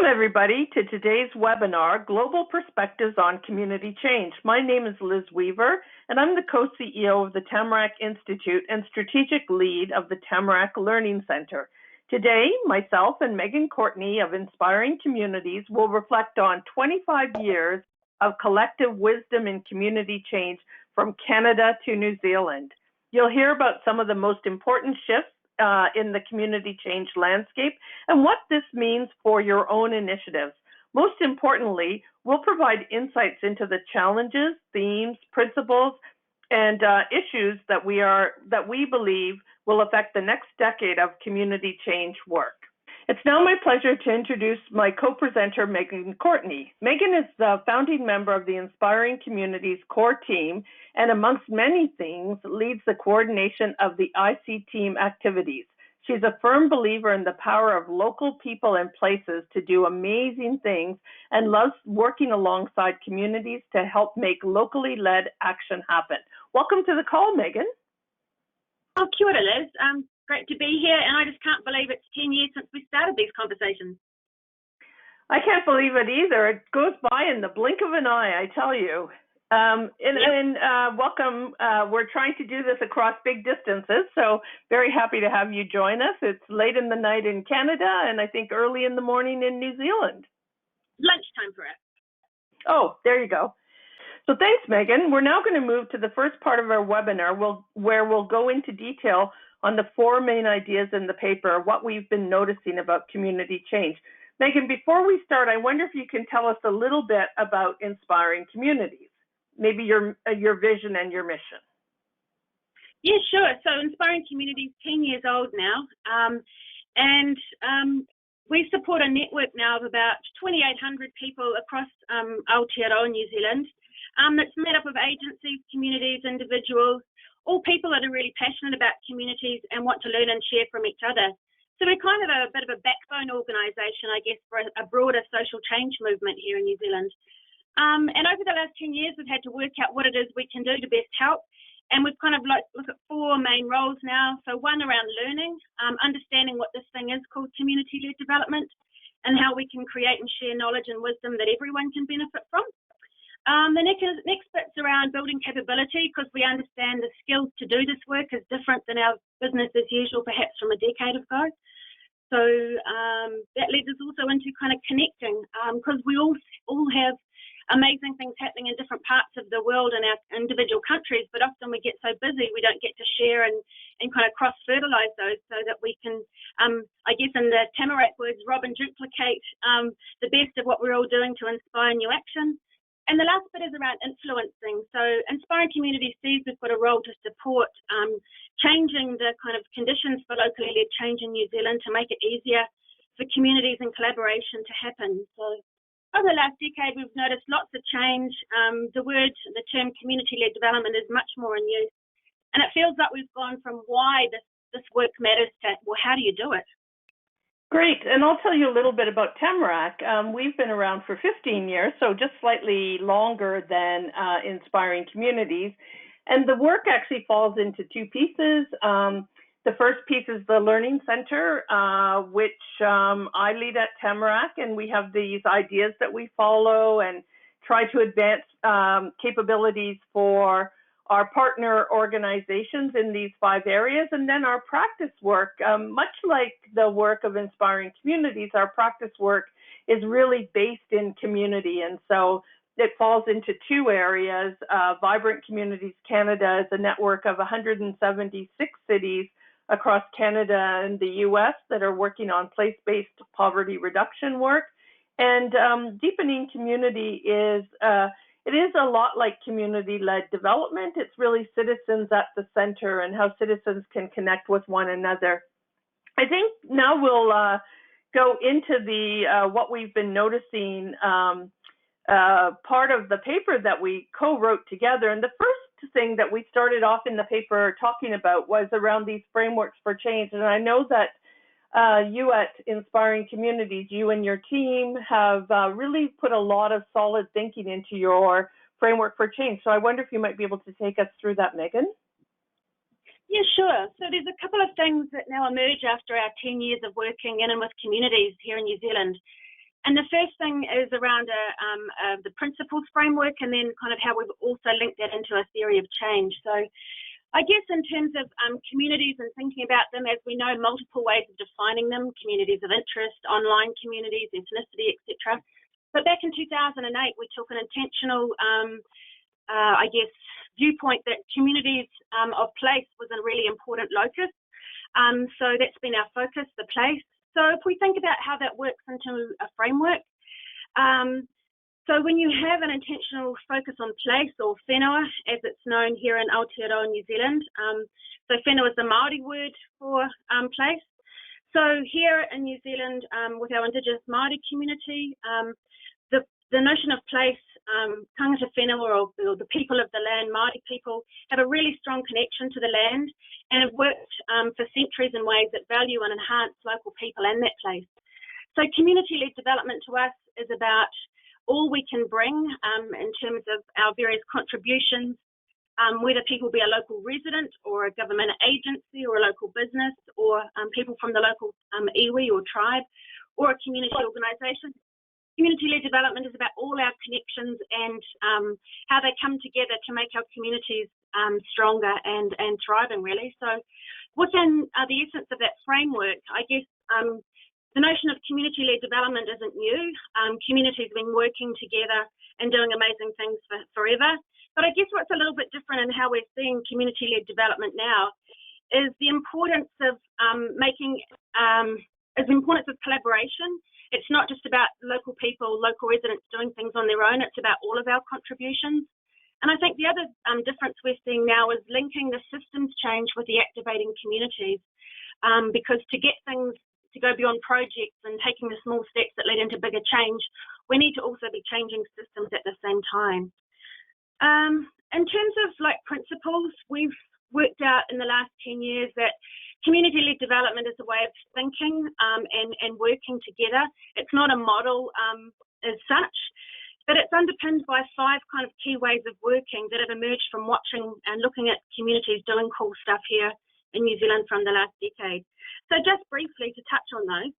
Welcome, everybody, to today's webinar, Global Perspectives on Community Change. My name is Liz Weaver, and I'm the co-CEO of the Tamarack Institute and strategic lead of the Tamarack Learning Center. Today, myself and Megan Courtney of Inspiring Communities will reflect on 25 years of collective wisdom in community change from Canada to New Zealand. You'll hear about some of the most important shifts in the community change landscape and what this means for your own initiatives. Most importantly, we'll provide insights into the challenges, themes, principles, and issues that we believe will affect the next decade of community change work. It's now my pleasure to introduce my co-presenter, Megan Courtney. Megan is the founding member of the Inspiring Communities core team, and amongst many things, leads the coordination of the IC team activities. She's a firm believer in the power of local people and places to do amazing things and loves working alongside communities to help make locally led action happen. Welcome to the call, Megan. Oh, kia ora, Liz. Great to be here, and I just can't believe it's 10 years since we started these conversations. I can't believe it either. It goes by in the blink of an eye, I tell you. Welcome. We're trying to do this across big distances, so very happy to have you join us. It's late in the night in Canada, and I think early in the morning in New Zealand. Lunchtime for us. Oh, there you go. So thanks, Megan. We're now going to move to the first part of our webinar where we'll go into detail on the four main ideas in the paper, what we've been noticing about community change. Megan, before we start, I wonder if you can tell us a little bit about Inspiring Communities, maybe your vision and your mission. Yeah, sure. So Inspiring Communities, 10 years old now, and we support a network now of about 2,800 people across Aotearoa, New Zealand. That's made up of agencies, communities, individuals, all people that are really passionate about communities and want to learn and share from each other. So we're kind of a bit of a backbone organisation, I guess, for a broader social change movement here in New Zealand. And over the last 10 years, we've had to work out what it is we can do to best help. And we've kind of look at four main roles now. So one around learning, understanding what this thing is called community-led development, and how we can create and share knowledge and wisdom that everyone can benefit from. The next bit's around building capability, because we understand the skills to do this work is different than our business as usual, perhaps from a decade ago. So that leads us also into kind of connecting, because we all have amazing things happening in different parts of the world in our individual countries, but often we get so busy we don't get to share and kind of cross-fertilise those so that we can, I guess in the Tamarack words, rob and duplicate the best of what we're all doing to inspire new action. And the last bit is around influencing. So Inspiring Communities sees we've got a role to support changing the kind of conditions for locally led change in New Zealand to make it easier for communities and collaboration to happen. So over the last decade, we've noticed lots of change. The term community-led development is much more in use. And it feels like we've gone from why this work matters to, well, how do you do it? Great, and I'll tell you a little bit about Tamarack. We've been around for 15 years, so just slightly longer than Inspiring Communities. And the work actually falls into two pieces. The first piece is the Learning Center, which I lead at Tamarack, and we have these ideas that we follow and try to advance capabilities for our partner organizations in these 5 areas. And then our practice work, much like the work of Inspiring Communities, our practice work is really based in community. And so it falls into 2 areas. Vibrant Communities Canada is a network of 176 cities across Canada and the US that are working on place-based poverty reduction work. And Deepening Community is it is a lot like community-led development. It's really citizens at the center and how citizens can connect with one another. I think now we'll go into the what we've been noticing part of the paper that we co-wrote together. And the first thing that we started off in the paper talking about was around these frameworks for change. And I know that you at Inspiring Communities, you and your team have really put a lot of solid thinking into your framework for change. So I wonder if you might be able to take us through that, Megan. Yeah, sure. So there's a couple of things that now emerge after our 10 years of working in and with communities here in New Zealand. And the first thing is around the principles framework, and then kind of how we've also linked that into a theory of change. So I guess in terms of communities and thinking about them, as we know, multiple ways of defining them: communities of interest, online communities, ethnicity, etc. But back in 2008, we took an intentional, I guess, viewpoint that communities of place was a really important locus. So that's been our focus, the place. So if we think about how that works into a framework, so when you have an intentional focus on place, or whenua, as it's known here in Aotearoa, New Zealand, so whenua is the Māori word for place. So here in New Zealand, with our Indigenous Māori community, the notion of place, tangata whenua, or the people of the land, Māori people, have a really strong connection to the land and have worked for centuries in ways that value and enhance local people and that place. So community-led development to us is about all we can bring in terms of our various contributions, whether people be a local resident or a government agency or a local business, or people from the local iwi or tribe, or a community organisation. Community-led development is about all our connections and how they come together to make our communities stronger and thriving, really. So within the essence of that framework, I guess the notion of community-led development isn't new. Communities have been working together and doing amazing things forever. But I guess what's a little bit different in how we're seeing community-led development now is the importance of the importance of collaboration. It's not just about local people, local residents doing things on their own. It's about all of our contributions. And I think the other difference we're seeing now is linking the systems change with the activating communities, because to get things to go beyond projects and taking the small steps that lead into bigger change, we need to also be changing systems at the same time. In terms of principles, we've worked out in the last 10 years that community-led development is a way of thinking and working together. It's not a model as such, but it's underpinned by 5 kind of key ways of working that have emerged from watching and looking at communities doing cool stuff here in New Zealand from the last decade. So just briefly to touch on those,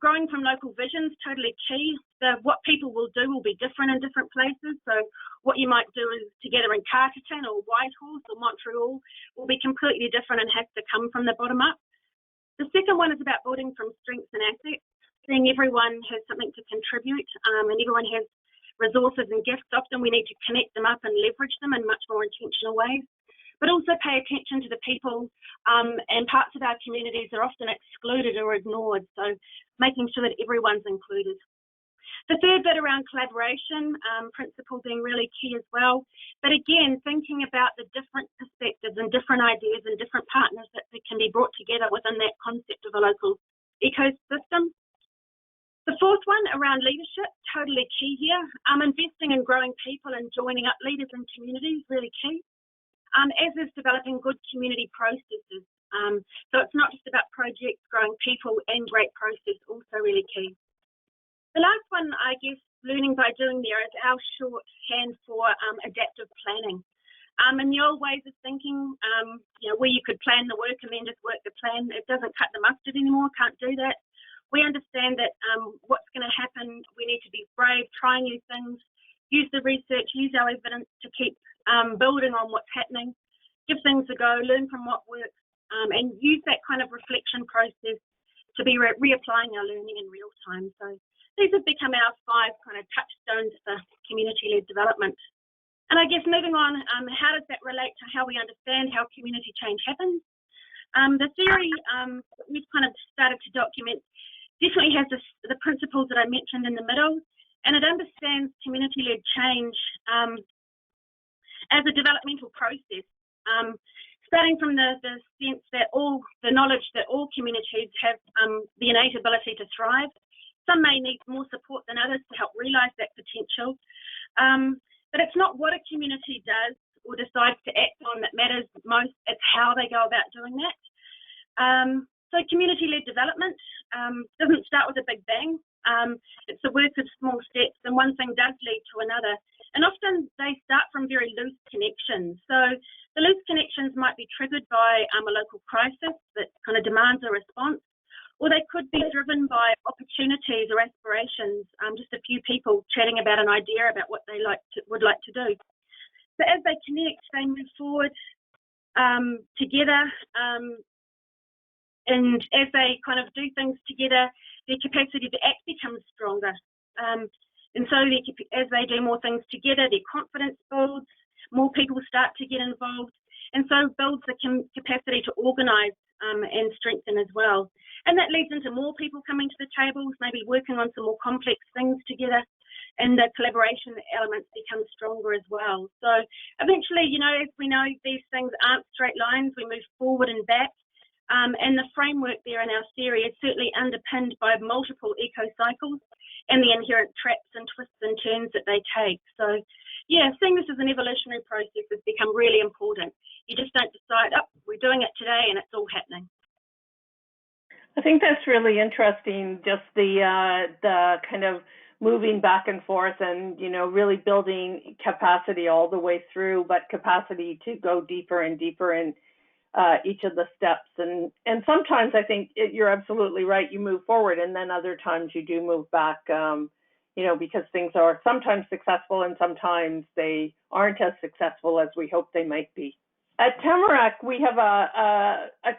growing from local visions, totally key. What people will do will be different in different places. So what you might do is together in Carterton or Whitehorse or Montreal will be completely different and has to come from the bottom up. The second one is about building from strengths and assets, seeing everyone has something to contribute and everyone has resources and gifts. Often we need to connect them up and leverage them in much more intentional ways, but also pay attention to the people and parts of our communities are often excluded or ignored. So making sure that everyone's included. The third bit around collaboration, principle being really key as well. But again, thinking about the different perspectives and different ideas and different partners that can be brought together within that concept of a local ecosystem. The fourth one around leadership, totally key here. Investing in growing people and joining up leaders in communities, really key. As is developing good community processes. So it's not just about projects, growing people and great process, also really key. The last one, I guess, learning by doing there is our shorthand for adaptive planning. In the old ways of thinking, where you could plan the work and then just work the plan, it doesn't cut the mustard anymore, can't do that. We understand that what's going to happen, we need to be brave, try new things, use the research, use our evidence to keep building on what's happening, give things a go, learn from what works, and use that kind of reflection process to be reapplying our learning in real time. So these have become our 5 kind of touchstones for community-led development. And I guess moving on, how does that relate to how we understand how community change happens? The theory that we've kind of started to document definitely has the principles that I mentioned in the middle, and it understands community-led change as a developmental process, starting from the sense that the knowledge that all communities have the innate ability to thrive. Some may need more support than others to help realise that potential. But it's not what a community does or decides to act on that matters most, it's how they go about doing that. So community-led development doesn't start with a big bang. It's a work of small steps, and one thing does lead to another. And often they start from very loose connections. So the loose connections might be triggered by a local crisis that kind of demands a response, or they could be driven by opportunities or aspirations, just a few people chatting about an idea about what they would like to do. So as they connect, they move forward together, and as they kind of do things together, their capacity to act becomes stronger. And so as they do more things together, their confidence builds, more people start to get involved, and so builds the capacity to organise and strengthen as well. And that leads into more people coming to the tables, maybe working on some more complex things together, and the collaboration elements become stronger as well. So eventually, as we know, these things aren't straight lines. We move forward and back. And the framework there in our theory is certainly underpinned by multiple eco-cycles and the inherent traps and twists and turns that they take. So, yeah, seeing this as an evolutionary process has become really important. You just don't decide, we're doing it today and it's all happening. I think that's really interesting, just the kind of moving back and forth and, really building capacity all the way through, but capacity to go deeper and deeper in each of the steps. And sometimes I think you're absolutely right, you move forward, and then other times you do move back, because things are sometimes successful and sometimes they aren't as successful as we hope they might be. At Tamarack, we have I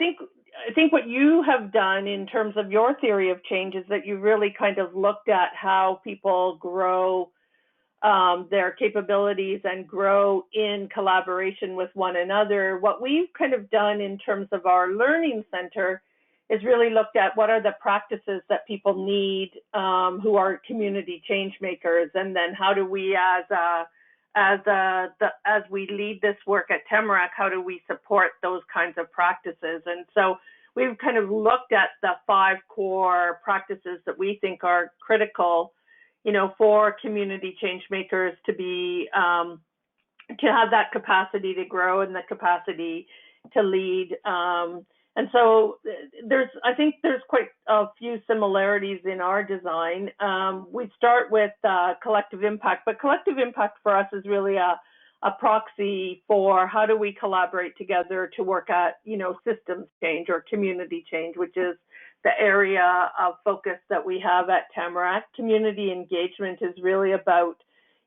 think what you have done in terms of your theory of change is that you really kind of looked at how people grow their capabilities and grow in collaboration with one another. What we've kind of done in terms of our learning center is really looked at what are the practices that people need who are community change makers, and then how do we as we lead this work at Tamarack, how do we support those kinds of practices? And so we've kind of looked at the 5 core practices that we think are critical, for community change makers to be to have that capacity to grow and the capacity to lead. And so I think there's quite a few similarities in our design. We start with collective impact, but collective impact for us is really a proxy for how do we collaborate together to work at, systems change or community change, which is the area of focus that we have at Tamarack. Community engagement is really about,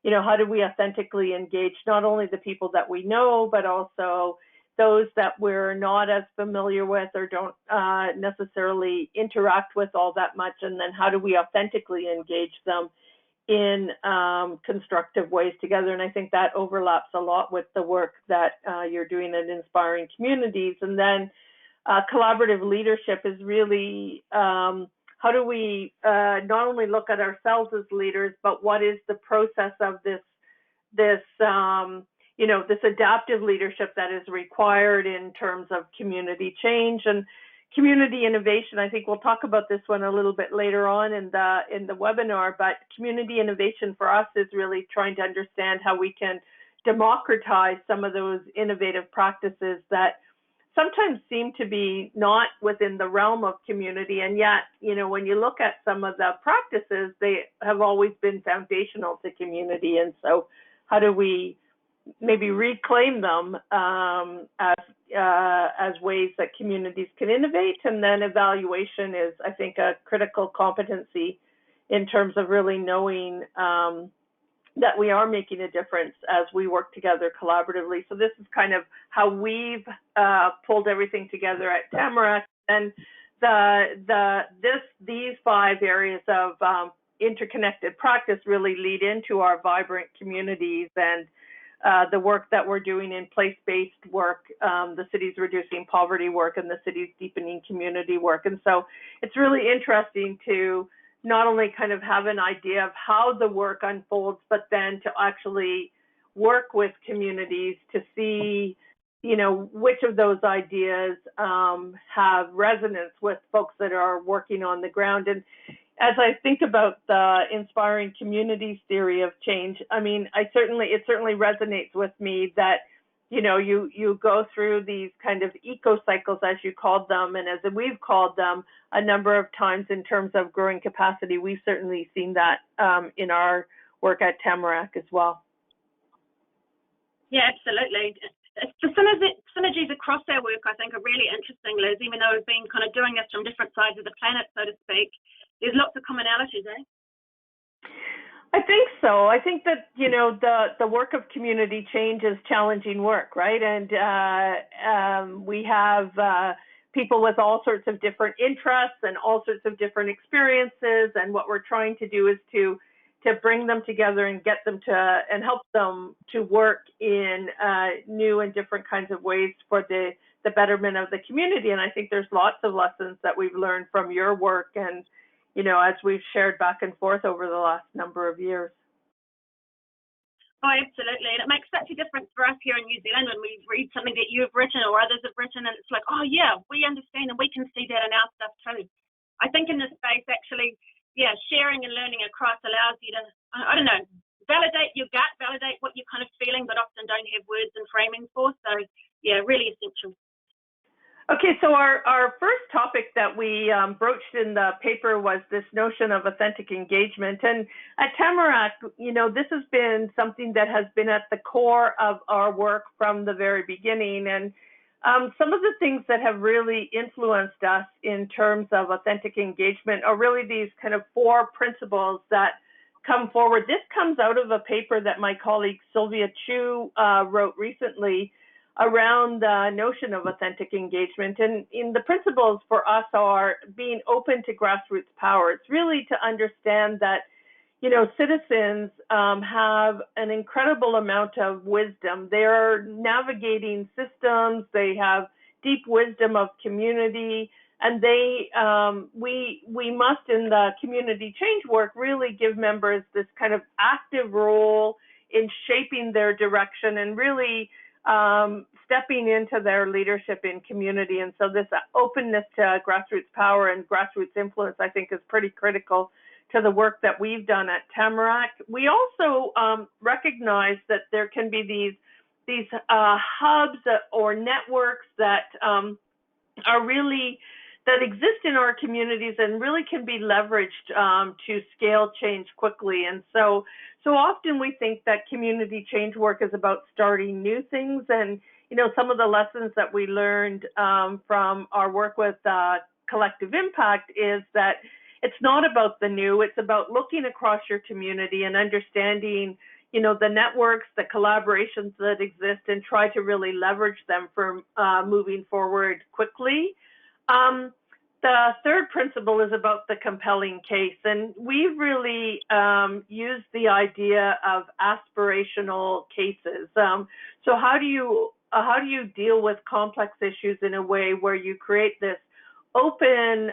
how do we authentically engage not only the people that we know, but also those that we're not as familiar with or don't necessarily interact with all that much, and then how do we authentically engage them in constructive ways together. And I think that overlaps a lot with the work that you're doing at Inspiring Communities. And then collaborative leadership is really how do we not only look at ourselves as leaders, but what is the process of this adaptive leadership that is required in terms of community change and community innovation. I think we'll talk about this one a little bit later on in the webinar, but community innovation for us is really trying to understand how we can democratize some of those innovative practices that sometimes seem to be not within the realm of community, and yet, when you look at some of the practices, they have always been foundational to community. And so how do we maybe reclaim them as ways that communities can innovate? And then evaluation is, I think, a critical competency in terms of really knowing that we are making a difference as we work together collaboratively. So this is kind of how we've pulled everything together at Tamarack. And these 5 areas of interconnected practice really lead into our vibrant communities and the work that we're doing in place-based work, the city's reducing poverty work, and the city's deepening community work. And so it's really interesting to not only kind of have an idea of how the work unfolds, but then to actually work with communities to see, which of those ideas have resonance with folks that are working on the ground. And as I think about the Inspiring Communities theory of change, I mean, it certainly resonates with me that, you go through these kind of eco cycles, as you called them, and as we've called them a number of times in terms of growing capacity. We've certainly seen that in our work at Tamarack as well. Yeah, absolutely. The synergies across our work, I think, are really interesting, Liz, even though we've been kind of doing this from different sides of the planet, so to speak. There's lots of commonalities, eh? I think so. I think that, the work of community change is challenging work, right? And we have people with all sorts of different interests and all sorts of different experiences. And what we're trying to do is to bring them together and get them to and help them to work in new and different kinds of ways for the betterment of the community. And I think there's lots of lessons that we've learned from your work and, as we've shared back and forth over the last number of years. Oh, absolutely. And it makes such a difference for us here in New Zealand when we read something that you've written or others have written, and it's like, oh, yeah, we understand and we can see that in our stuff too. I think in this space, actually, yeah, sharing and learning across allows you to, I don't know, validate your gut, validate what you're kind of feeling, but often don't have words and framing for. So, yeah, really essential. Okay, so our first topic that we broached in the paper was this notion of authentic engagement. And at Tamarack, this has been something that has been at the core of our work from the very beginning. And some of the things that have really influenced us in terms of authentic engagement are really these kind of 4 principles that come forward. This comes out of a paper that my colleague Sylvia Chu wrote recently around the notion of authentic engagement. And in the principles for us are being open to grassroots power. It's really to understand that, citizens have an incredible amount of wisdom. They're navigating systems. They have deep wisdom of community. And we must, in the community change work, really give members this kind of active role in shaping their direction and really stepping into their leadership in community. And so this openness to grassroots power and grassroots influence, I think, is pretty critical to the work that we've done at Tamarack. We also recognize that there can be these hubs or networks that that exist in our communities and really can be leveraged to scale change quickly. And so often we think that community change work is about starting new things. And, some of the lessons that we learned from our work with Collective Impact is that it's not about the new, it's about looking across your community and understanding, the networks, the collaborations that exist and try to really leverage them for moving forward quickly. The third principle is about the compelling case, and we've really used the idea of aspirational cases. So how do you deal with complex issues in a way where you create this open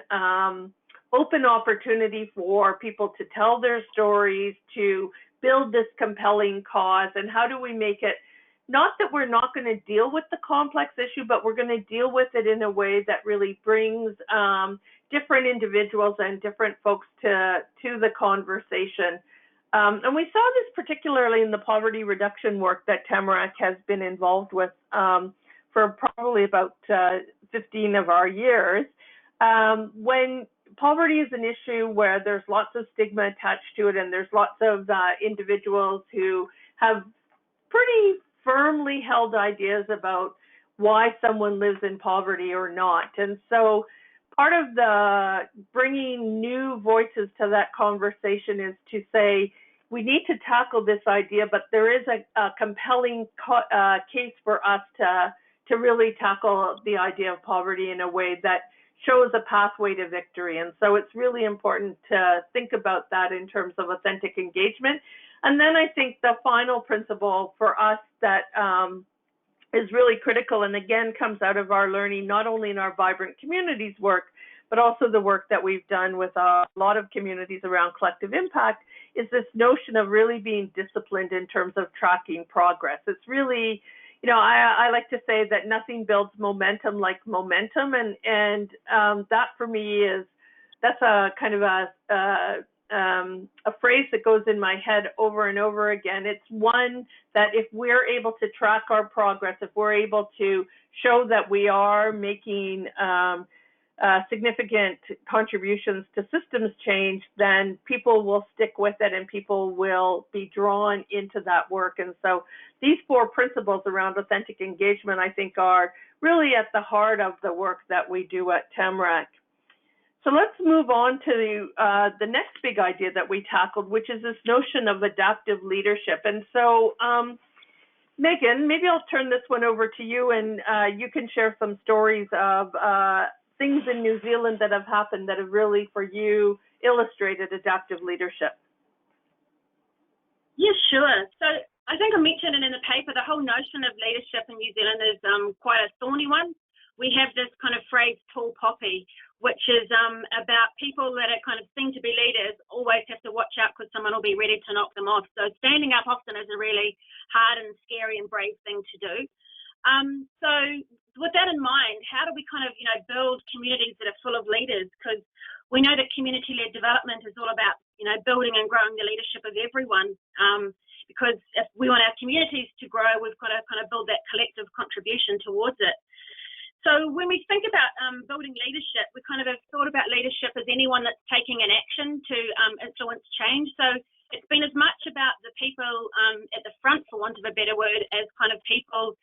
opportunity for people to tell their stories, to build this compelling cause, and how do we make it not that we're not going to deal with the complex issue, but we're going to deal with it in a way that really brings different individuals and different folks to the conversation. And we saw this particularly in the poverty reduction work that Tamarack has been involved with for probably about 15 of our years. When poverty is an issue where there's lots of stigma attached to it, and there's lots of individuals who have pretty firmly held ideas about why someone lives in poverty or not. And so part of the bringing new voices to that conversation is to say, we need to tackle this idea, but there is a compelling case for us to really tackle the idea of poverty in a way that shows a pathway to victory. And so it's really important to think about that in terms of authentic engagement. And then I think the final principle for us that is really critical, and again comes out of our learning, not only in our Vibrant Communities work, but also the work that we've done with a lot of communities around Collective Impact, is this notion of really being disciplined in terms of tracking progress. It's really, I like to say that nothing builds momentum like momentum, and that for me that's a kind of a phrase that goes in my head over and over again. It's one that if we're able to track our progress, if we're able to show that we are making significant contributions to systems change, then people will stick with it and people will be drawn into that work. And so these 4 principles around authentic engagement, I think, are really at the heart of the work that we do at Tamarack. So let's move on to the next big idea that we tackled, which is this notion of adaptive leadership. And so, Megan, maybe I'll turn this one over to you, and you can share some stories of things in New Zealand that have happened that have really, for you, illustrated adaptive leadership. Yeah, sure. So I think I mentioned it in the paper, the whole notion of leadership in New Zealand is quite a thorny one. We have this kind of phrase, tall poppy, which is about people that are kind of seem to be leaders always have to watch out because someone will be ready to knock them off. So standing up often is a really hard and scary and brave thing to do. So with that in mind, how do we kind of, build communities that are full of leaders? Because we know that community-led development is all about, building and growing the leadership of everyone. Because if we want our communities to grow, we've got to kind of build that collective contribution towards it. So when we think about building leadership, we kind of have thought about leadership as anyone that's taking an action to influence change. So it's been as much about the people at the front, for want of a better word, as kind of people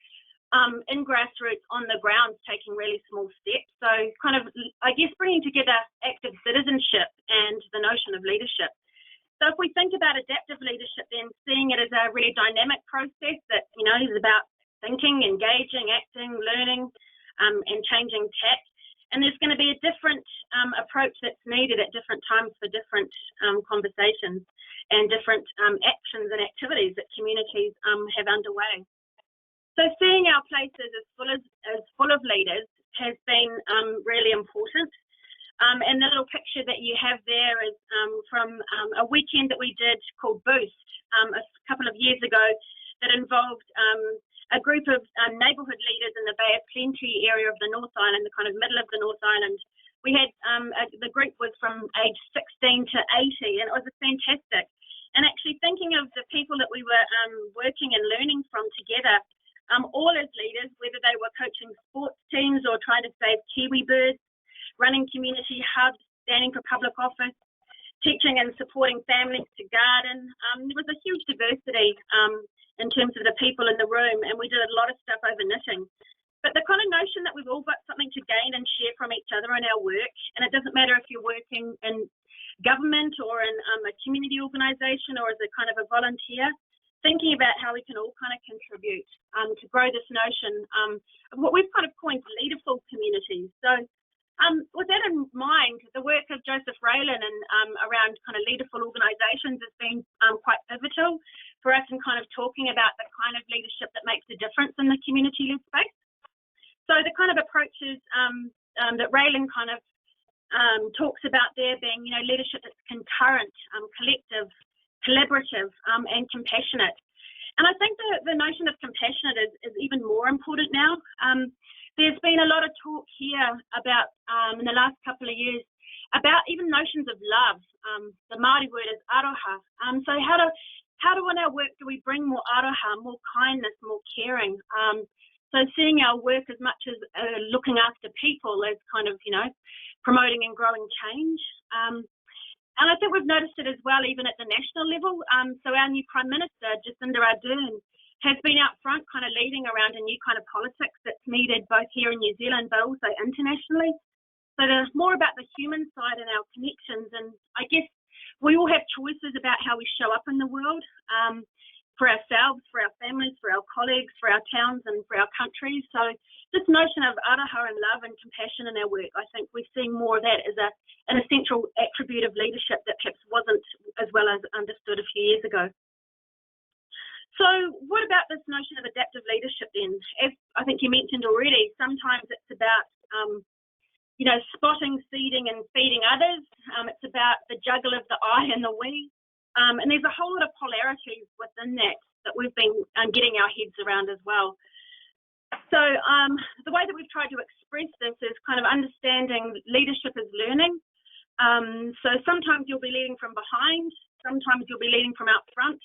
in grassroots on the ground taking really small steps. So kind of, I guess, bringing together active citizenship and the notion of leadership. So if we think about adaptive leadership, then seeing it as a really dynamic process that, is about thinking, engaging, acting, learning, and changing tack. And there's going to be a different approach that's needed at different times for different conversations and different actions and activities that communities have underway. So seeing our places as full of leaders has been really important. And the little picture that you have there is from a weekend that we did called Boost a couple of years ago that involved a group of neighbourhood leaders in the Bay of Plenty area of the North Island, the kind of middle of the North Island. We had, the group was from age 16 to 80, and it was fantastic. And actually thinking of the people that we were working and learning from together, all as leaders, whether they were coaching sports teams or trying to save kiwi birds, running community hubs, standing for public office, teaching and supporting families to garden. There was a huge diversity in terms of the people in the room, and we did a lot of stuff over knitting. But the kind of notion that we've all got something to gain and share from each other in our work, and it doesn't matter if you're working in government or in a community organisation or as a kind of a volunteer, thinking about how we can all kind of contribute to grow this notion of what we've kind of coined leaderful communities. So with that in mind, the work of Joseph Raylan and around kind of leaderful organisations has been quite pivotal for us in kind of talking about the kind of leadership that makes a difference in the community-led space. So the kind of approaches that Raylan kind of talks about there being, leadership that's concurrent, collective, collaborative, and compassionate. And I think the notion of compassionate is even more important now. There's been a lot of talk here about, in the last couple of years, about even notions of love. The Māori word is aroha. So how do in our work do we bring more aroha, more kindness, more caring? So seeing our work as much as looking after people as kind of, promoting and growing change. And I think we've noticed it as well, even at the national level. So our new Prime Minister, Jacinda Ardern, has been out front kind of leading around a new kind of politics that's needed both here in New Zealand but also internationally. So there's more about the human side and our connections, and I guess we all have choices about how we show up in the world for ourselves, for our families, for our colleagues, for our towns and for our countries. So this notion of aroha and love and compassion in our work, I think we're seeing more of that as an essential attribute of leadership that perhaps wasn't as well as understood a few years ago. So what about this notion of adaptive leadership then? As I think you mentioned already, sometimes it's about, spotting, seeding and feeding others. It's about the juggle of the I and the we. And there's a whole lot of polarities within that we've been getting our heads around as well. So the way that we've tried to express this is kind of understanding leadership as learning. So sometimes you'll be leading from behind, sometimes you'll be leading from out front.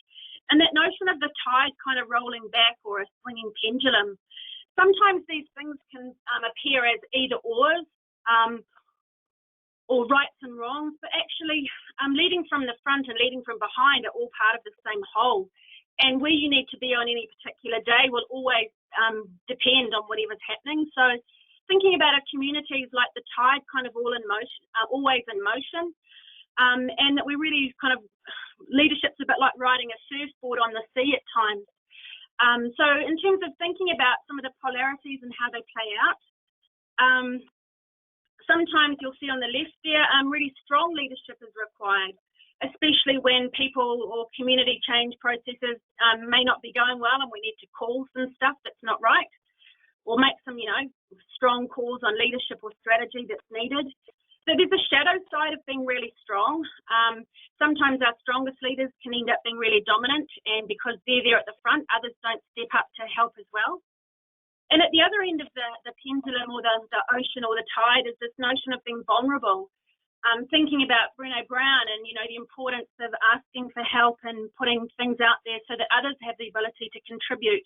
And that notion of the tide kind of rolling back or a swinging pendulum, sometimes these things can appear as either ors, or rights and wrongs, but actually leading from the front and leading from behind are all part of the same whole. And where you need to be on any particular day will always depend on whatever's happening. So thinking about our communities like the tide kind of all in motion, always in motion, and that we really kind of, leadership's a bit like riding a surfboard on the sea at times. So in terms of thinking about some of the polarities and how they play out, sometimes you'll see on the left there, really strong leadership is required, especially when people or community change processes may not be going well and we need to call some stuff that's not right, or make some, strong calls on leadership or strategy that's needed. So there's a shadow side of being really strong. Sometimes our strongest leaders can end up being really dominant, and because they're there at the front, others don't step up to help as well. And at the other end of the pendulum or the ocean or the tide is this notion of being vulnerable. Thinking about Brené Brown and, the importance of asking for help and putting things out there so that others have the ability to contribute.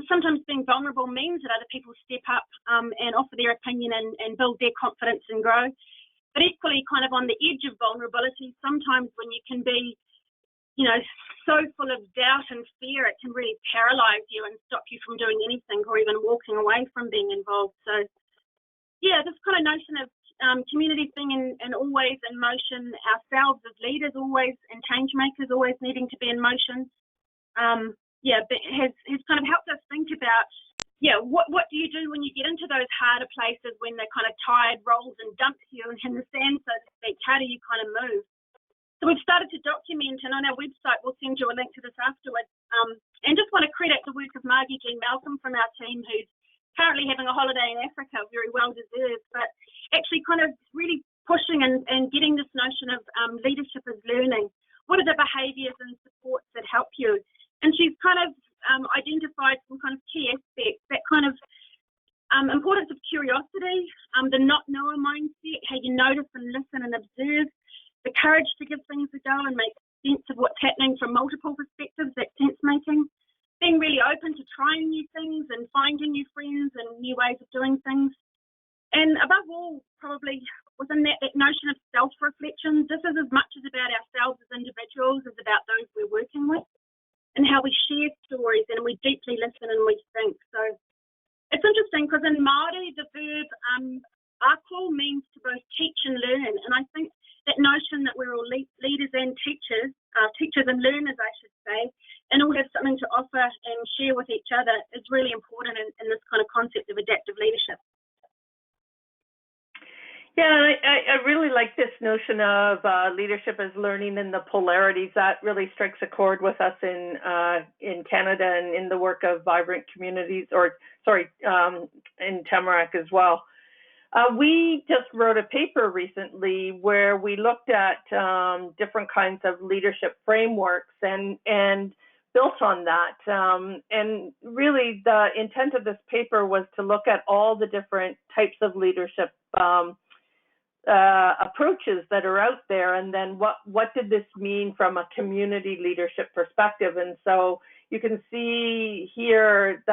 Sometimes being vulnerable means that other people step up and offer their opinion and build their confidence and grow. But equally, kind of on the edge of vulnerability, sometimes when you can be, so full of doubt and fear, it can really paralyze you and stop you from doing anything or even walking away from being involved. So, yeah, this kind of notion of communities being in always in motion, ourselves as leaders always and change makers always needing to be in motion, has kind of helped us think about, what do you do when you get into those harder places when the kind of tide rolls and dumps you in the sand, so to speak? How do you kind of move? So we've started to document, and on our website we'll send you a link to this afterwards, and just want to credit the work of Margie Jean Malcolm from our team, who's currently having a holiday in Africa, very well deserved, but actually kind of really pushing and getting this notion of leadership as learning. What are the behaviours and supports that help you? And she's kind of identified some kind of key aspects, that kind of importance of curiosity, the not knower mindset, how you notice and listen and observe, the courage to give things a go and make sense of what's happening from multiple perspectives, that sense making, being really open to trying new things and finding new friends and new ways of doing things. And above all, probably within that notion of self-reflection, this is as much as about ourselves as individuals as about those we're working with, and how we share stories and we deeply listen and we think. So it's interesting because in Māori, the verb ako means to both teach and learn. And I think that notion that we're all leaders and teachers and learners, I should say, and all have something to offer and share with each other is really important in this kind of concept of adaptive leadership. Yeah, I really like this notion of leadership as learning and the polarities. That really strikes a chord with us in Canada and in the work of vibrant communities, in Tamarack as well. We just wrote a paper recently where we looked at different kinds of leadership frameworks and built on that. And really the intent of this paper was to look at all the different types of leadership approaches that are out there, and then what did this mean from a community leadership perspective. And so you can see here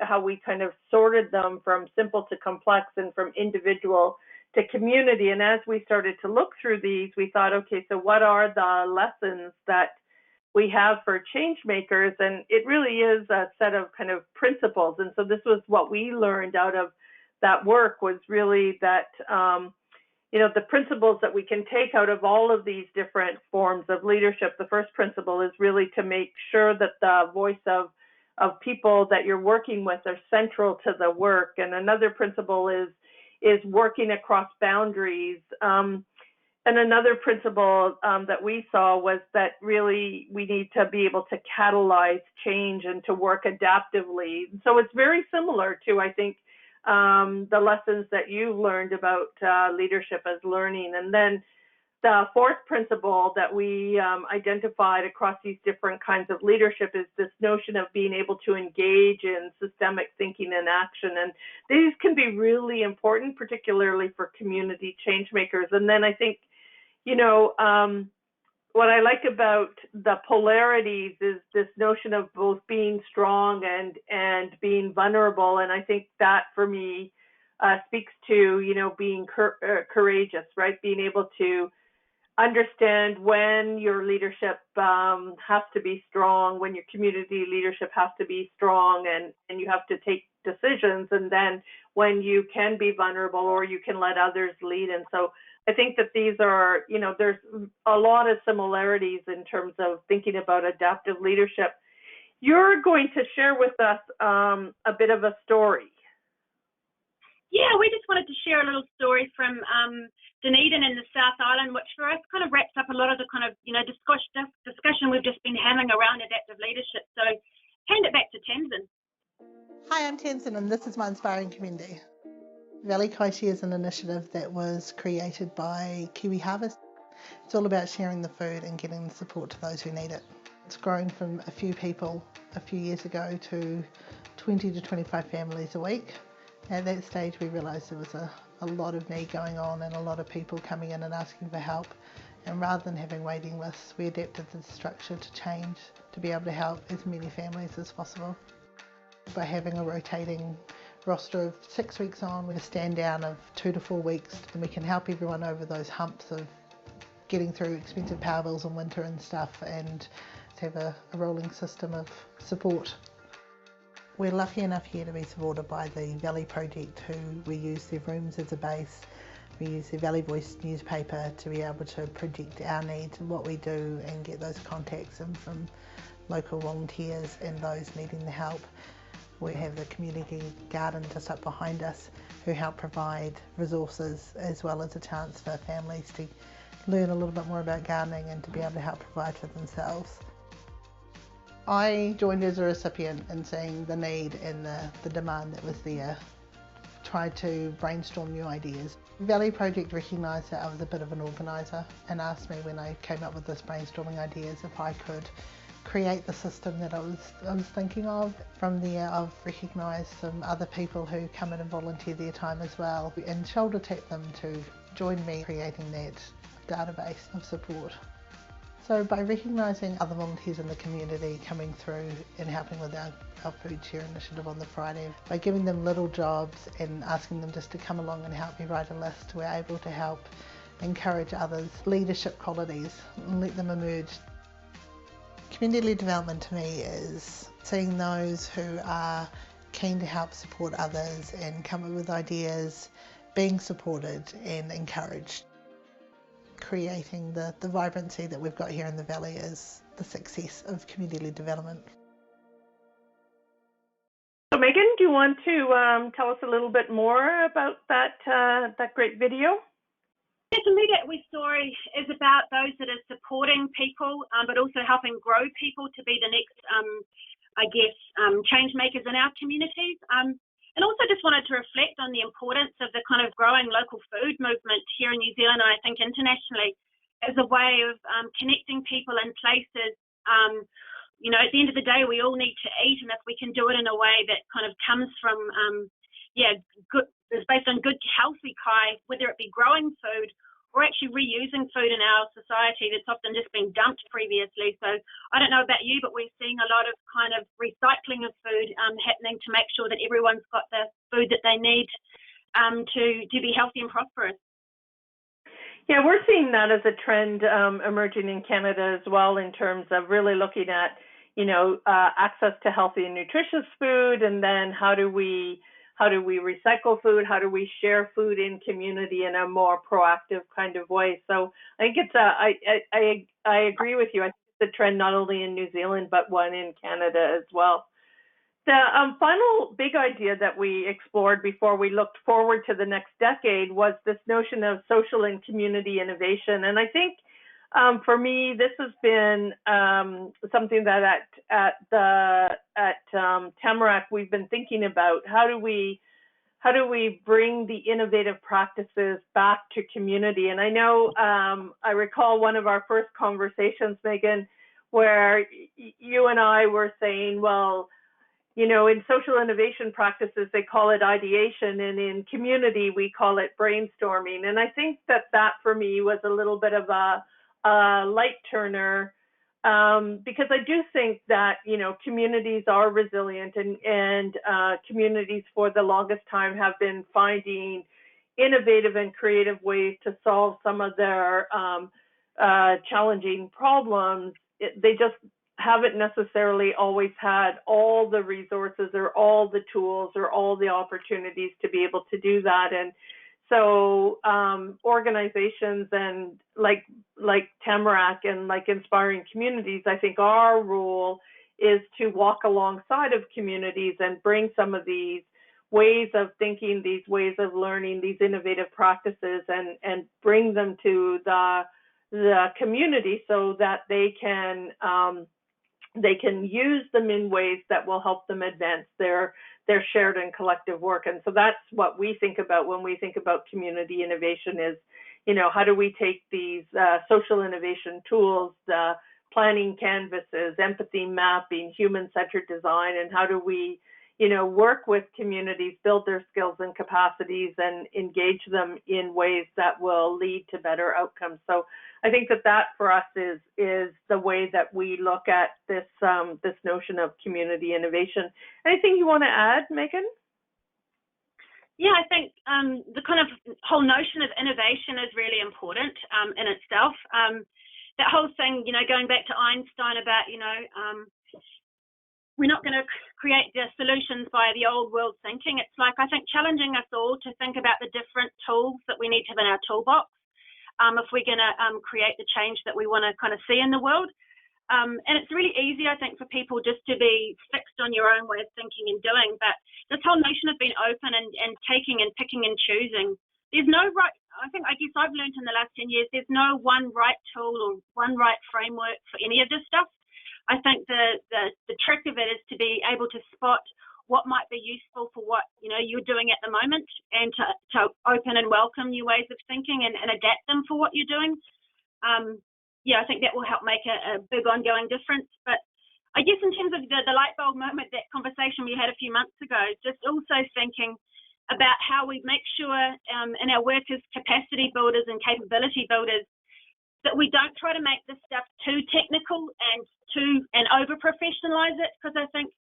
how we kind of sorted them from simple to complex and from individual to community. And as we started to look through these, we thought, okay, so what are the lessons that we have for change makers? And it really is a set of kind of principles. And so this was what we learned out of that work, was really that the principles that we can take out of all of these different forms of leadership. The first principle is really to make sure that the voice of people that you're working with are central to the work. And another principle is working across boundaries. And another principle that we saw was that really we need to be able to catalyze change and to work adaptively. So it's very similar to, I think, the lessons that you've learned about leadership as learning. And then the fourth principle that we identified across these different kinds of leadership is this notion of being able to engage in systemic thinking and action. And these can be really important, particularly for community change makers. And then I think, what I like about the polarities is this notion of both being strong and being vulnerable. And I think that for me speaks to, being courageous, right? Being able to understand when your leadership has to be strong, when your community leadership has to be strong, and you have to take decisions, and then when you can be vulnerable or you can let others lead. And so I think that these are, there's a lot of similarities in terms of thinking about adaptive leadership. You're going to share with us a bit of a story. Yeah, we just wanted to share a little story from Dunedin in the South Island, which for us kind of wraps up a lot of the kind of, discussion we've just been having around adaptive leadership. So hand it back to Tenzin. Hi, I'm Tenzin, and this is my Inspiring Community. Valley Kaiti is an initiative that was created by Kiwi Harvest. It's all about sharing the food and getting the support to those who need it. It's grown from a few people a few years ago to 20 to 25 families a week. At that stage we realised there was a lot of need going on and a lot of people coming in and asking for help, and rather than having waiting lists, we adapted the structure to change to be able to help as many families as possible. By having a rotating roster of 6 weeks on with a stand down of 2 to 4 weeks, and we can help everyone over those humps of getting through expensive power bills in winter and stuff, and have a rolling system of support. We're lucky enough here to be supported by the Valley Project, who we use their rooms as a base. We use the Valley Voice newspaper to be able to project our needs and what we do and get those contacts in from local volunteers and those needing the help. We have the community garden just up behind us, who help provide resources as well as a chance for families to learn a little bit more about gardening and to be able to help provide for themselves. I joined as a recipient in seeing the need and the demand that was there, tried to brainstorm new ideas. Valley Project recognised that I was a bit of an organiser and asked me when I came up with this brainstorming ideas if I could create the system that I was thinking of. From there I've recognised some other people who come in and volunteer their time as well, and shoulder tap them to join me creating that database of support. So by recognising other volunteers in the community coming through and helping with our food share initiative on the Friday, by giving them little jobs and asking them just to come along and help me write a list, we're able to help encourage others' leadership qualities and let them emerge. Community development to me is seeing those who are keen to help support others and come up with ideas, being supported and encouraged. Creating the vibrancy that we've got here in the Valley is the success of community development. So Megan, do you want to tell us a little bit more about that great video? Yeah, to me that story is about those that are supporting people, but also helping grow people to be the next, change makers in our communities. And also just wanted to reflect on the importance of the kind of growing local food movement here in New Zealand, and I think internationally, as a way of connecting people in places. At the end of the day, we all need to eat, and if we can do it in a way that kind of comes from, good, is based on good, healthy kai, whether it be growing food or actually reusing food in our society that's often just been dumped previously. So I don't know about you, but we're seeing a lot of kind of recycling of food happening to make sure that everyone's got the food that they need to be healthy and prosperous. Yeah, we're seeing that as a trend emerging in Canada as well, in terms of really looking at, access to healthy and nutritious food, and then how do we recycle food? How do we share food in community in a more proactive kind of way? So I think it's I agree with you. I think it's a trend not only in New Zealand, but one in Canada as well. The final big idea that we explored before we looked forward to the next decade was this notion of social and community innovation. And I think for me, this has been something that at Tamarack we've been thinking about. How do we bring the innovative practices back to community? And I know I recall one of our first conversations, Megan, where you and I were saying, well, in social innovation practices, they call it ideation, and in community, we call it brainstorming. And I think that for me was a little bit of a light turner because I do think that, you know, communities are resilient, and communities for the longest time have been finding innovative and creative ways to solve some of their challenging problems. They just haven't necessarily always had all the resources or all the tools or all the opportunities to be able to do that. And so organizations and like Tamarack and like Inspiring Communities, I think our role is to walk alongside of communities and bring some of these ways of thinking, these ways of learning, these innovative practices, and bring them to the community so that they can use them in ways that will help them advance their shared and collective work. And so that's what we think about when we think about community innovation is, you know, how do we take these social innovation tools, the planning canvases, empathy mapping, human-centered design, and how do we, you know, work with communities, build their skills and capacities, and engage them in ways that will lead to better outcomes. So I think that for us is the way that we look at this this notion of community innovation. Anything you want to add, Megan? Yeah, I think the kind of whole notion of innovation is really important in itself. That whole thing, you know, going back to Einstein about, you know, we're not going to create the solutions by the old world thinking. It's like, I think, challenging us all to think about the different tools that we need to have in our toolbox if we're going to create the change that we want to kind of see in the world. And it's really easy, I think, for people just to be fixed on your own way of thinking and doing. But this whole notion of being open and taking and picking and choosing, there's no right, I guess I've learned in the last 10 years, there's no one right tool or one right framework for any of this stuff. I think the trick of it is to be able to spot what might be useful for what, you know, you're doing at the moment, and to open and welcome new ways of thinking and adapt them for what you're doing. Yeah, I think that will help make a big ongoing difference. But I guess in terms of the light bulb moment, that conversation we had a few months ago, just also thinking about how we make sure in our work as capacity builders and capability builders that we don't try to make this stuff too technical and over professionalize it. Because I think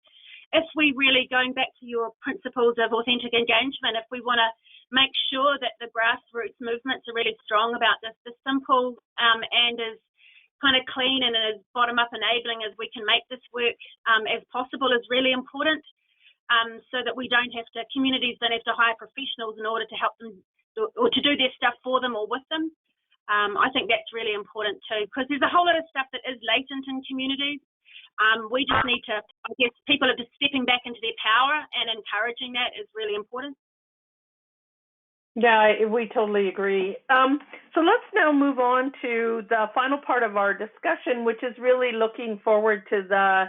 if we really, going back to your principles of authentic engagement, if we want to make sure that the grassroots movements are really strong about this, the simple and as kind of clean and as bottom-up enabling as we can make this work as possible is really important, so that we don't have to, communities don't have to hire professionals in order to help them or to do their stuff for them or with them. I think that's really important too, because there's a whole lot of stuff that is latent in communities. We just need to, I guess, people are just stepping back into their power, and encouraging that is really important. Yeah, we totally agree. So let's now move on to the final part of our discussion, which is really looking forward to the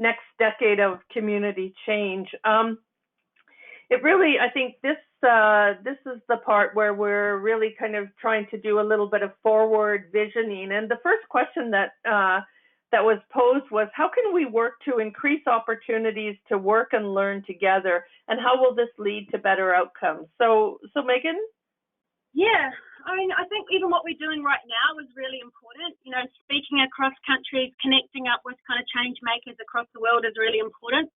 next decade of community change. It really, I think this is the part where we're really kind of trying to do a little bit of forward visioning. And the first question that was posed was, how can we work to increase opportunities to work and learn together, and how will this lead to better outcomes? So Megan? Yeah, I mean, I think even what we're doing right now is really important. You know, speaking across countries, connecting up with kind of change makers across the world is really important.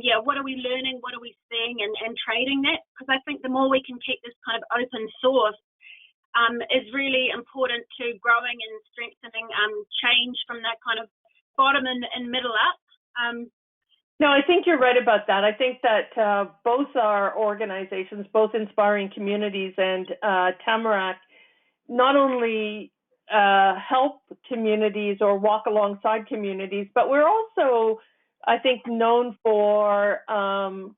Yeah, what are we learning? What are we seeing? And trading that? Because I think the more we can keep this kind of open source is really important to growing and strengthening change from that kind of bottom and middle up. No, I think you're right about that. I think that both our organizations, both Inspiring Communities and Tamarack, not only help communities or walk alongside communities, but we're also, I think, known for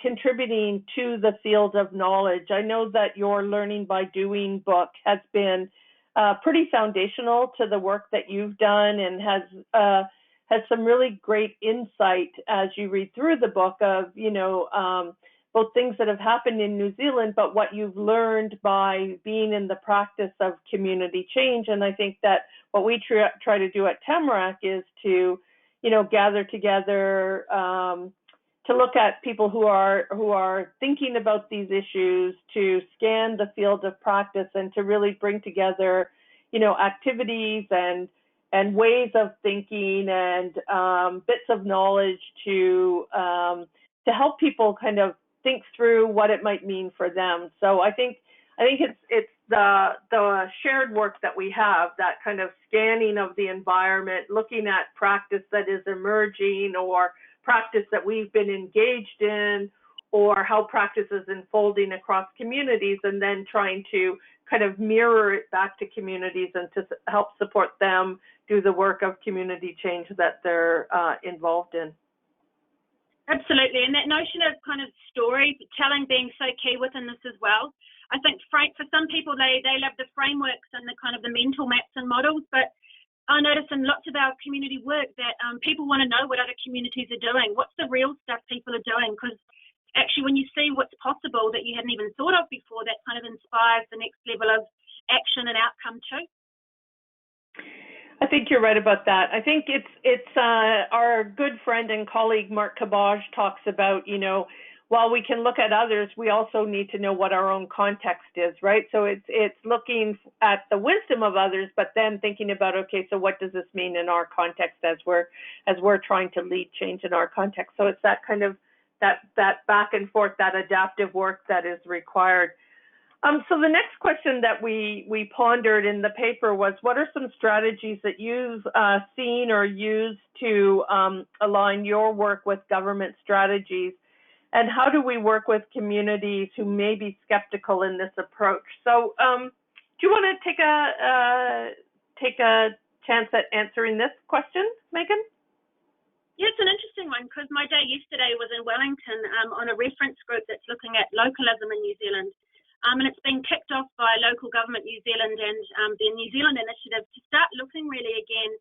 contributing to the field of knowledge. I know that your Learning by Doing book has been pretty foundational to the work that you've done, and has some really great insight as you read through the book of, you know, both things that have happened in New Zealand, but what you've learned by being in the practice of community change. And I think that what we try to do at Tamarack is to, you know, gather together to look at people who are thinking about these issues, to scan the field of practice, and to really bring together, you know, activities and ways of thinking and bits of knowledge to help people kind of think through what it might mean for them. So I think it's the shared work that we have, that kind of scanning of the environment, looking at practice that is emerging or practice that we've been engaged in, or how practice is unfolding across communities, and then trying to kind of mirror it back to communities and to help support them do the work of community change that they're involved in. Absolutely, and that notion of kind of storytelling being so key within this as well. I think for some people, they love the frameworks and the kind of the mental maps and models, but I notice in lots of our community work that people want to know what other communities are doing. What's the real stuff people are doing? Because actually, when you see what's possible that you hadn't even thought of before, that kind of inspires the next level of action and outcome too. I think you're right about that. I think it's our good friend and colleague Mark Cabage talks about, while we can look at others, we also need to know what our own context is, right? So it's looking at the wisdom of others, but then thinking about, okay, so what does this mean in our context as we're trying to lead change in our context? So it's that kind of that back and forth, that adaptive work that is required. So the next question that we pondered in the paper was, what are some strategies that you've seen or used to align your work with government strategies? And how do we work with communities who may be skeptical in this approach? So do you want to take a chance at answering this question, Megan? Yeah, it's an interesting one, because my day yesterday was in Wellington on a reference group that's looking at localism in New Zealand. And it's been kicked off by local government New Zealand and the New Zealand Initiative to start looking really again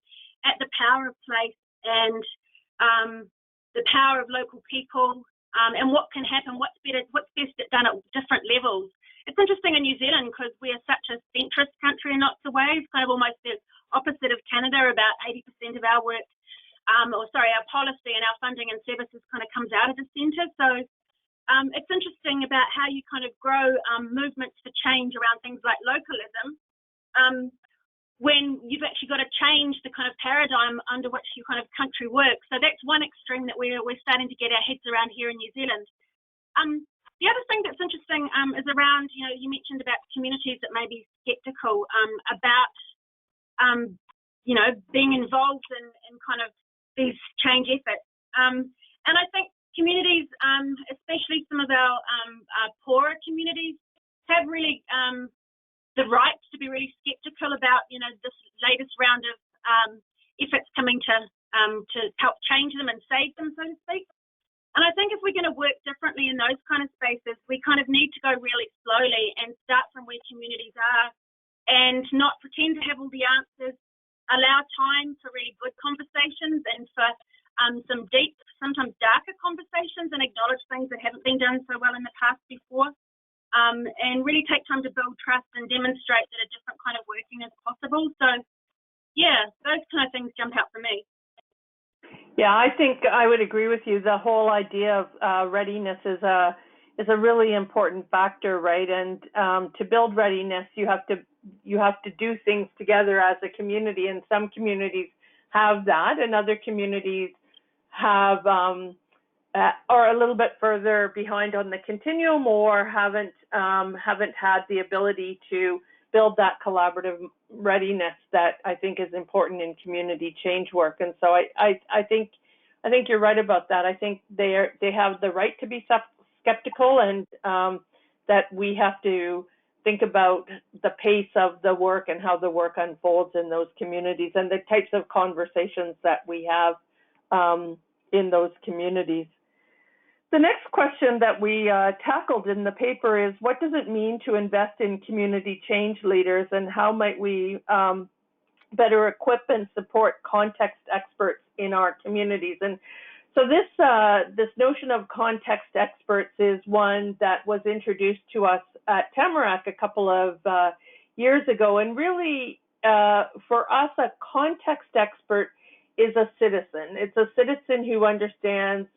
at the power of place and the power of local people and what can happen, what's best done at different levels. It's interesting in New Zealand because we are such a centrist country in lots of ways, kind of almost the opposite of Canada. About 80% of our work, our policy and our funding and services kind of comes out of the centre. So it's interesting about how you kind of grow movements for change around things like localism when you've actually got to change the kind of paradigm under which your kind of country works. So that's one extreme that we're starting to get our heads around here in New Zealand. The other thing that's interesting is around, you mentioned about communities that may be sceptical about, being involved in kind of these change efforts. And I think communities, especially some of our poorer communities, have really the right to be really sceptical about, this latest round of efforts coming to help change them and save them, so to speak. And I think if we're going to work differently in those kind of spaces, we kind of need to go really slowly and start from where communities are and not pretend to have all the answers, allow time for really good conversations and for some deep, sometimes darker conversations, and acknowledge things that haven't been done so well in the past before, and really take time to build trust and demonstrate that a different kind of working is possible. So, yeah, those kind of things jump out for me. Yeah, I think I would agree with you. The whole idea of readiness is a really important factor, right? And to build readiness, you have to do things together as a community, and some communities have that, and other communities have are a little bit further behind on the continuum, or haven't had the ability to build that collaborative readiness that I think is important in community change work. And so I think you're right about that. I think they have the right to be skeptical, and that we have to think about the pace of the work and how the work unfolds in those communities and the types of conversations that we have in those communities. The next question that we tackled in the paper is, what does it mean to invest in community change leaders, and how might we better equip and support context experts in our communities? And so this notion of context experts is one that was introduced to us at Tamarack a couple of years ago. And really, for us, a context expert is a citizen. It's a citizen who understands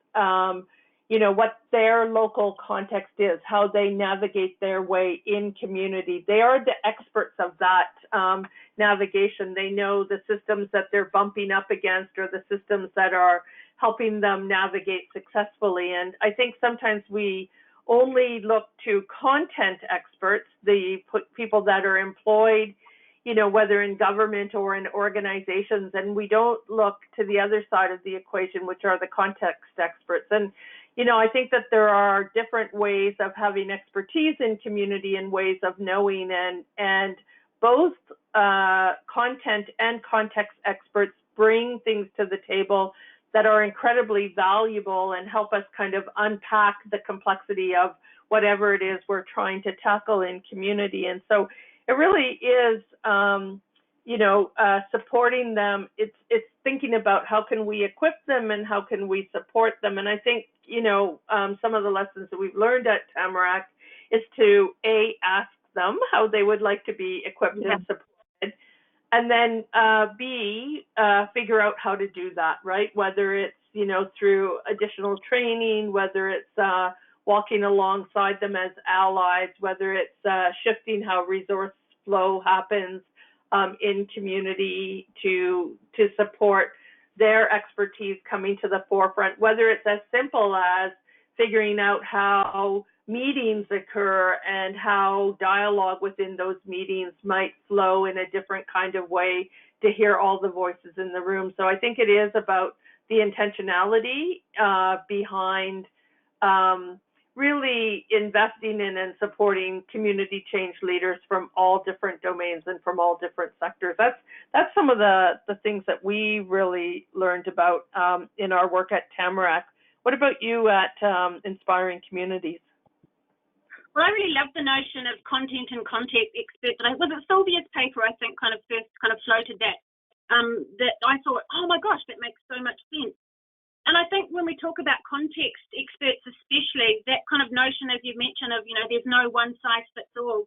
what their local context is, how they navigate their way in community. They are the experts of that navigation. They know the systems that they're bumping up against or the systems that are helping them navigate successfully. And I think sometimes we only look to content experts, the people that are employed, whether in government or in organizations, and we don't look to the other side of the equation, which are the context experts. And I think that there are different ways of having expertise in community and ways of knowing, and both content and context experts bring things to the table that are incredibly valuable and help us kind of unpack the complexity of whatever it is we're trying to tackle in community. And so it really is, supporting them. It's thinking about how can we equip them and how can we support them. And I think, some of the lessons that we've learned at Tamarack is to ask them how they would like to be equipped and supported, and then B, figure out how to do that, right? Whether it's, through additional training, whether it's walking alongside them as allies, whether it's shifting how resource flow happens in community to support their expertise coming to the forefront, whether it's as simple as figuring out how meetings occur and how dialogue within those meetings might flow in a different kind of way to hear all the voices in the room. So I think it is about the intentionality behind really investing in and supporting community change leaders from all different domains and from all different sectors. That's some of the things that we really learned about in our work at Tamarack. What about you at Inspiring Communities? Well, I really love the notion of content and context experts. And was it Sylvia's paper, I think, first floated that, that I thought, oh my gosh, that makes so much sense. And I think when we talk about context experts especially, that kind of notion, as you mentioned, of, there's no one size fits all.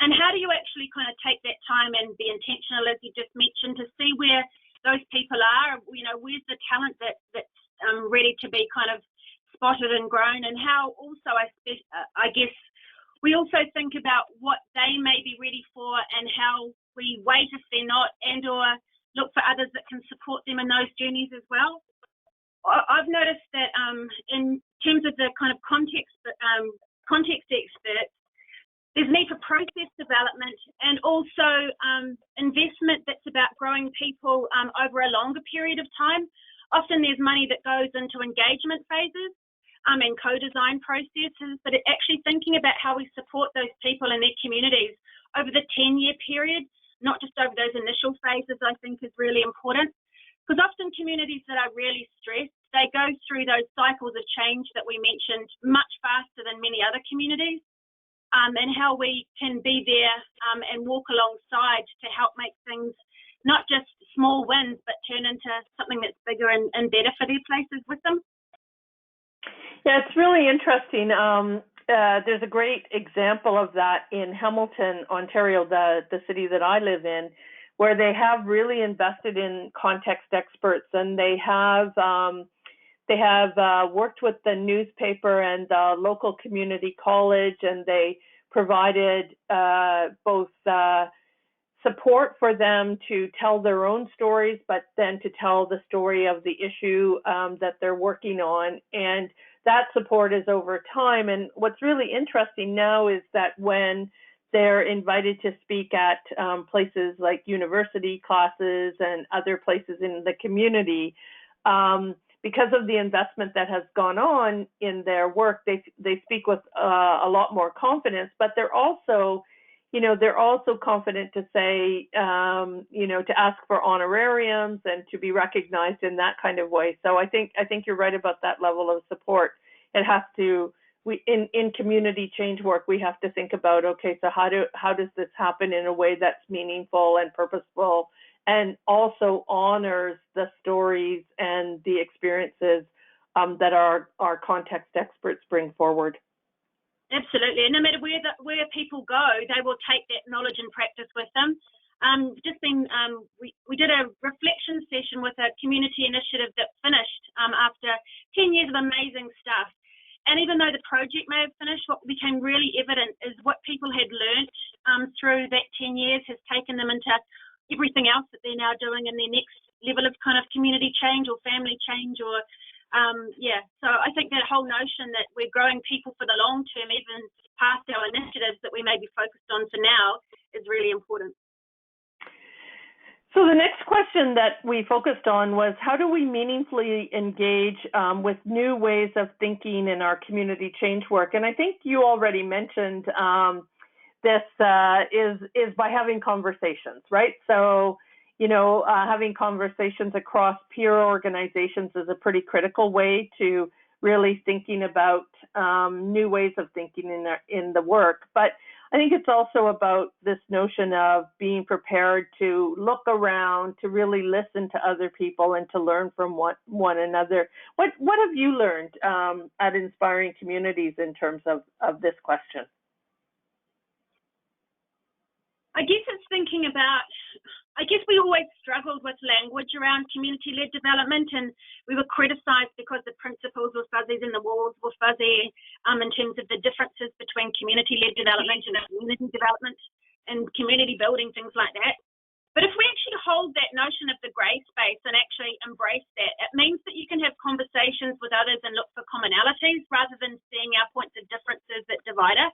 And how do you actually kind of take that time and be intentional, as you just mentioned, to see where those people are, where's the talent that's ready to be kind of spotted and grown, and how also, I guess, we also think about what they may be ready for and how we wait if they're not, and or look for others that can support them in those journeys as well. I've noticed that in terms of the kind of context experts, there's need for process development and also investment that's about growing people over a longer period of time. Often there's money that goes into engagement phases and co-design processes, but actually thinking about how we support those people in their communities over the 10-year period, not just over those initial phases, I think is really important. Because often communities that are really stressed, they go through those cycles of change that we mentioned much faster than many other communities, and how we can be there and walk alongside to help make things not just small wins, but turn into something that's bigger and better for their places with them. Yeah, it's really interesting. There's a great example of that in Hamilton, Ontario, the city that I live in, where they have really invested in context experts, and they have worked with the newspaper and the local community college, and they provided both support for them to tell their own stories, but then to tell the story of the issue that they're working on. And that support is over time. And what's really interesting now is that when they're invited to speak at places like university classes and other places in the community, because of the investment that has gone on in their work, they speak with a lot more confidence, but they're also confident to say, to ask for honorariums and to be recognized in that kind of way. So I think you're right about that level of support. It has to, in community change work, we have to think about, okay, so how does this happen in a way that's meaningful and purposeful, and also honors the stories and the experiences that our context experts bring forward. Absolutely, and no matter where people go, they will take that knowledge and practice with them. We did a reflection session with a community initiative that finished after 10 years of amazing stuff, And even though the project may have finished, what became really evident is what people had learnt through that 10 years has taken them into everything else that they're now doing in their next level of kind of community change or family change or, So I think that whole notion that we're growing people for the long term, even past our initiatives that we may be focused on for now, is really important. So the next question that we focused on was, how do we meaningfully engage with new ways of thinking in our community change work? And I think you already mentioned this is by having conversations, right? So, having conversations across peer organizations is a pretty critical way to really thinking about new ways of thinking in the work. But I think it's also about this notion of being prepared to look around, to really listen to other people and to learn from one another. What have you learned at Inspiring Communities in terms of this question? I guess it's thinking about, we always struggled with language around community-led development, and we were criticised because the principles were fuzzy and the walls were fuzzy in terms of the differences between community-led development and community development and community building, things like that. But if we actually hold that notion of the grey space and actually embrace that, it means that you can have conversations with others and look for commonalities rather than seeing our points of differences that divide us.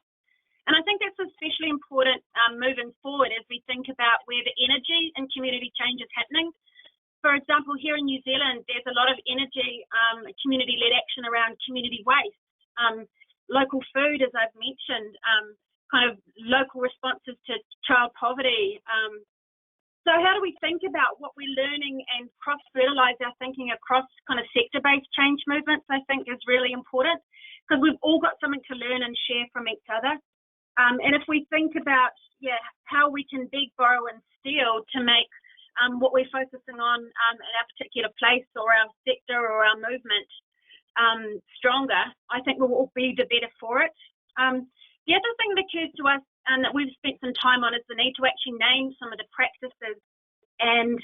And I think that's especially important moving forward as we think about where the energy in community change is happening. For example, here in New Zealand, there's a lot of energy, community-led action around community waste, local food, as I've mentioned, kind of local responses to child poverty. So how do we think about what we're learning and cross-fertilise our thinking across kind of sector-based change movements, I think is really important, because we've all got something to learn and share from each other. And if we think about, how we can beg, borrow and steal to make what we're focusing on in our particular place or our sector or our movement stronger, I think we'll all be the better for it. The other thing that occurs to us and that we've spent some time on is the need to actually name some of the practices and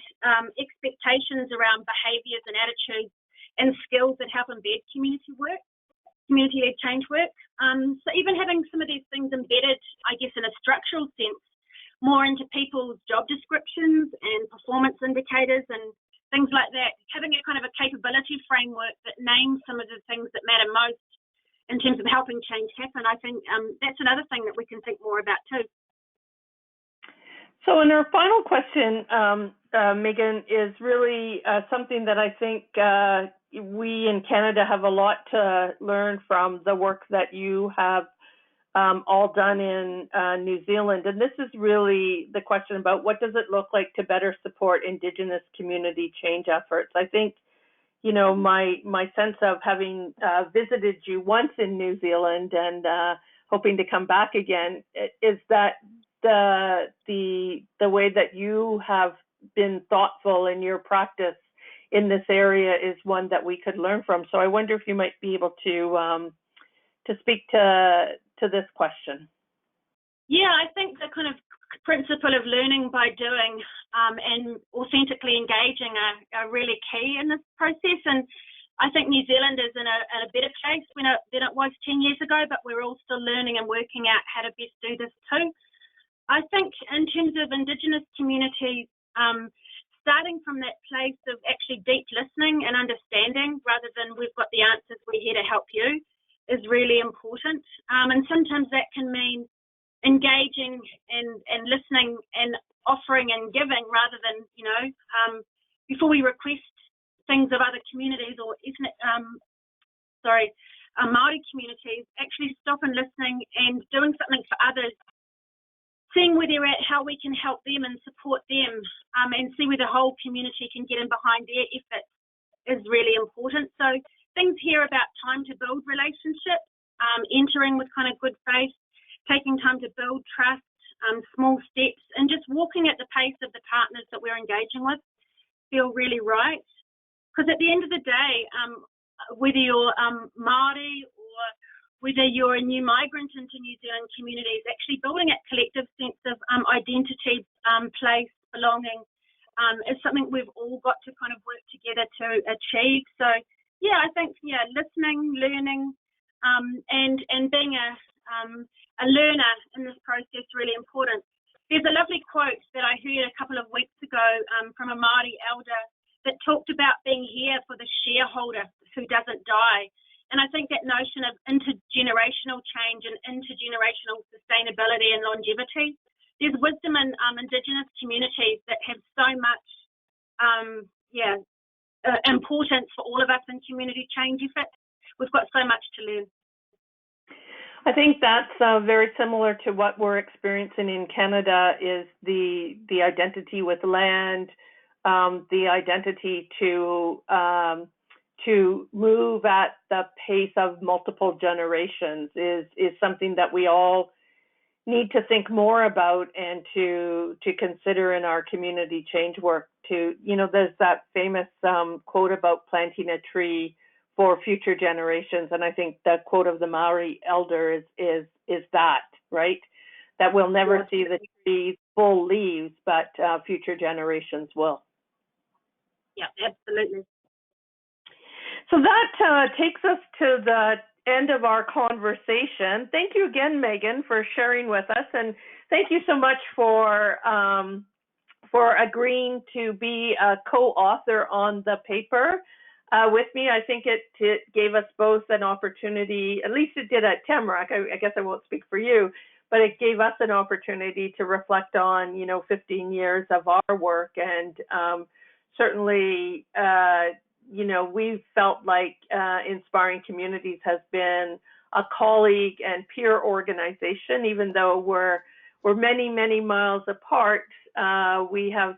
expectations around behaviours and attitudes and skills that help embed community-led change work. So even having some of these things embedded, I guess, in a structural sense, more into people's job descriptions and performance indicators and things like that, having a kind of a capability framework that names some of the things that matter most in terms of helping change happen, I think that's another thing that we can think more about too. So in our final question, Megan, is really something that I think we in Canada have a lot to learn from the work that you have all done in New Zealand. And this is really the question about what does it look like to better support Indigenous community change efforts. I think, my sense of having visited you once in New Zealand and hoping to come back again is that the way that you have been thoughtful in your practice in this area is one that we could learn from. So I wonder if you might be able to speak to this question. Yeah, I think the kind of principle of learning by doing and authentically engaging are really key in this process. And I think New Zealand is in a better place than it was 10 years ago, but we're all still learning and working out how to best do this too. I think in terms of Indigenous communities, starting from that place of actually deep listening and understanding rather than we've got the answers, we're here to help you, is really important. And sometimes that can mean engaging and listening and offering and giving rather than, before we request things of other communities or Māori communities, actually stop and listening and doing something for others, seeing where they're at, how we can help them and support them, and see where the whole community can get in behind their efforts is really important. So things here about time to build relationships, entering with kind of good faith, taking time to build trust, small steps, and just walking at the pace of the partners that we're engaging with feel really right. Because at the end of the day, whether you're Māori or whether you're a new migrant into New Zealand communities, actually building a collective sense of identity, place, belonging is something we've all got to kind of work together to achieve. So, I think, listening, learning, and being a learner in this process really important. There's a lovely quote that I heard a couple of weeks ago from a Māori elder that talked about being here for the shareholder who doesn't die. And I think that notion of intergenerational change and intergenerational sustainability and longevity, there's wisdom in Indigenous communities that have so much importance for all of us in community change efforts. We've got so much to learn. I think that's very similar to what we're experiencing in Canada, is the identity with land, the identity to move at the pace of multiple generations is something that we all need to think more about and to consider in our community change work. There's that famous quote about planting a tree for future generations, and I think the quote of the Maori elder is that, right? That we'll never see the trees full leaves, but future generations will. Yeah, absolutely. So that takes us to the end of our conversation. Thank you again, Megan, for sharing with us, and thank you so much for agreeing to be a co-author on the paper with me. I think it gave us both an opportunity, at least it did at Tamarack. I guess I won't speak for you, but it gave us an opportunity to reflect on, 15 years of our work, and certainly, we've felt like Inspiring Communities has been a colleague and peer organization. Even though we're many, many miles apart, we have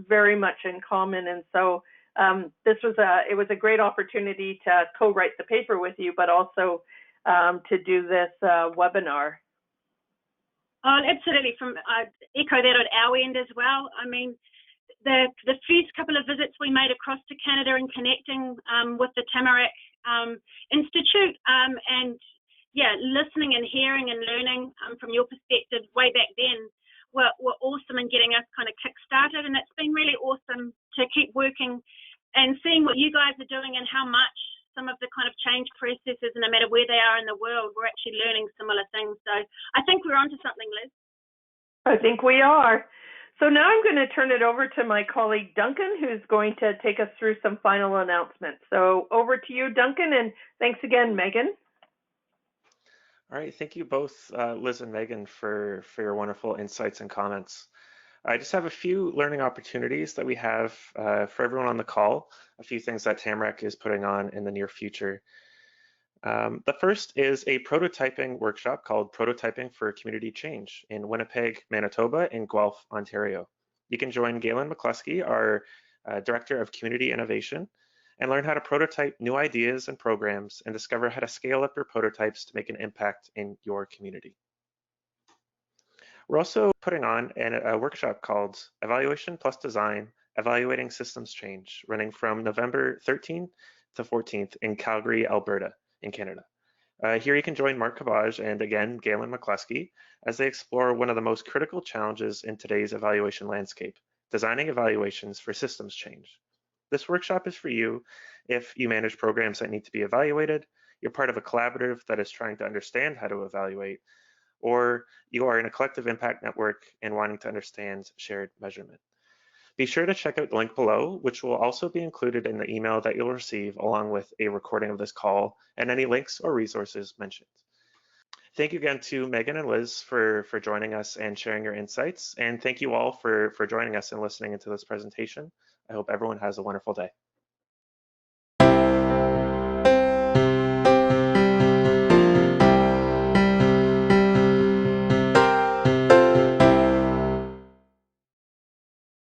very much in common. And so it was a great opportunity to co-write the paper with you, but also to do this webinar. Oh, absolutely. I echo that at our end as well. I mean, the first couple of visits we made across to Canada and connecting with the Tamarack Institute and listening and hearing and learning from your perspective way back then were awesome in getting us kind of kick-started, and it's been really awesome to keep working and seeing what you guys are doing and how much some of the kind of change processes, no matter where they are in the world, we're actually learning similar things. So I think we're onto something, Liz. I think we are. So now I'm going to turn it over to my colleague, Duncan, who's going to take us through some final announcements. So over to you, Duncan, and thanks again, Megan. All right, thank you both, Liz and Megan, for your wonderful insights and comments. I just have a few learning opportunities that we have for everyone on the call, a few things that Tamarack is putting on in the near future. The first is a prototyping workshop called Prototyping for Community Change in Winnipeg, Manitoba, and Guelph, Ontario. You can join Galen McCluskey, our Director of Community Innovation, and learn how to prototype new ideas and programs and discover how to scale up your prototypes to make an impact in your community. We're also putting on a workshop called Evaluation Plus Design, Evaluating Systems Change, running from November 13th to 14th in Calgary, Alberta, in Canada. Here you can join Mark Cabage and again, Galen McCluskey, as they explore one of the most critical challenges in today's evaluation landscape, designing evaluations for systems change. This workshop is for you if you manage programs that need to be evaluated, you're part of a collaborative that is trying to understand how to evaluate, or you are in a collective impact network and wanting to understand shared measurement. Be sure to check out the link below, which will also be included in the email that you'll receive along with a recording of this call and any links or resources mentioned. Thank you again to Megan and Liz for joining us and sharing your insights. And thank you all for joining us and listening into this presentation. I hope everyone has a wonderful day.